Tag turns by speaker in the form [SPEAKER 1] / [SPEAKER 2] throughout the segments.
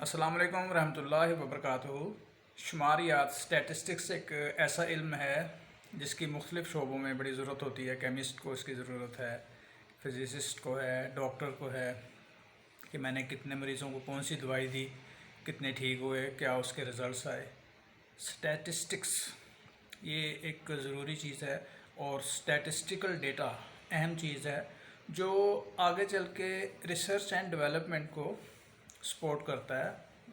[SPEAKER 1] السلام علیکم ورحمۃ اللہ وبرکاتہ۔ شماریات اسٹیٹسٹکس ایک ایسا علم ہے جس کی مختلف شعبوں میں بڑی ضرورت ہوتی ہے۔ کیمسٹ کو اس کی ضرورت ہے، فزسسٹ کو ہے، ڈاکٹر کو ہے کہ میں نے کتنے مریضوں کو کون سی دوائی دی، کتنے ٹھیک ہوئے، کیا اس کے رزلٹس آئے۔ اسٹیٹسٹکس یہ ایک ضروری چیز ہے اور اسٹیٹسٹیکل ڈیٹا اہم چیز ہے جو آگے چل کے ریسرچ اینڈ ڈیولپمنٹ کو سپورٹ کرتا ہے،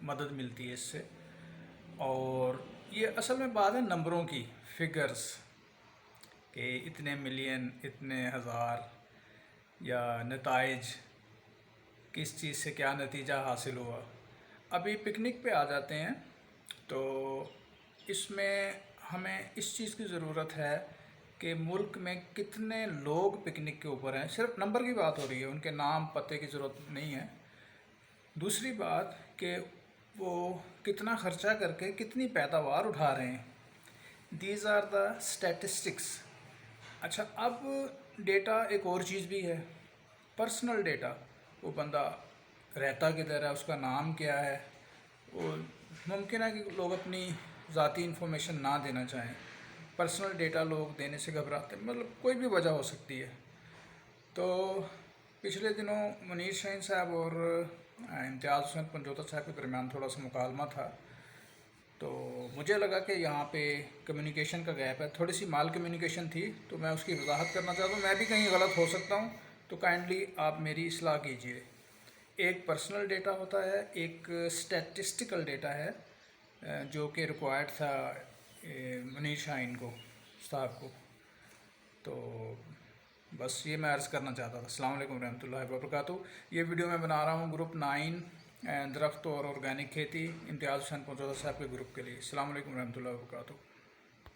[SPEAKER 1] مدد ملتی ہے اس سے۔ اور یہ اصل میں بات ہے نمبروں کی، فگرز، کہ اتنے ملین، اتنے ہزار، یا نتائج، کس چیز سے کیا نتیجہ حاصل ہوا۔ ابھی پکنک پہ آ جاتے ہیں تو اس میں ہمیں اس چیز کی ضرورت ہے کہ ملک میں کتنے لوگ پکنک کے اوپر ہیں۔ صرف نمبر کی بات ہو رہی ہے، ان کے نام پتے کی ضرورت نہیں ہے۔ دوسری بات کہ وہ کتنا خرچہ کر کے کتنی پیداوار اٹھا رہے ہیں۔ These are the statistics. اچھا، اب ڈیٹا ایک اور چیز بھی ہے، پرسنل ڈیٹا۔ وہ بندہ رہتا کدھر ہے، اس کا نام کیا ہے۔ وہ ممکن ہے کہ لوگ اپنی ذاتی انفارمیشن نہ دینا چاہیں، پرسنل ڈیٹا لوگ دینے سے گھبراتے ہیں، مطلب کوئی بھی وجہ ہو سکتی ہے۔ تو پچھلے دنوں منیر شاہین صاحب اور امتیاز حسین پنجوتا صاحب کے درمیان تھوڑا سا مکالمہ تھا، تو مجھے لگا کہ یہاں پہ کمیونیکیشن کا گیپ ہے، تھوڑی سی مال کمیونیکیشن تھی، تو میں اس کی وضاحت کرنا چاہتا ہوں۔ میں بھی کہیں غلط ہو سکتا ہوں تو کائنڈلی آپ میری اصلاح کیجیے۔ ایک پرسنل ڈیٹا ہوتا ہے، ایک اسٹیٹسٹیکل ڈیٹا ہے جو کہ ریکوائرڈ تھا منیر شاہین کو صاحب کو۔ تو بس یہ میں عرض کرنا چاہتا تھا۔ السلام علیکم ورحمۃ اللہ وبرکاتہ۔ یہ ویڈیو میں بنا رہا ہوں گروپ 9 درخت اور آرگینک کھیتی، امتیاز حسین پنجوتا صاحب کے گروپ کے لیے۔ السلام علیکم ورحمۃ اللہ وبرکاتہ۔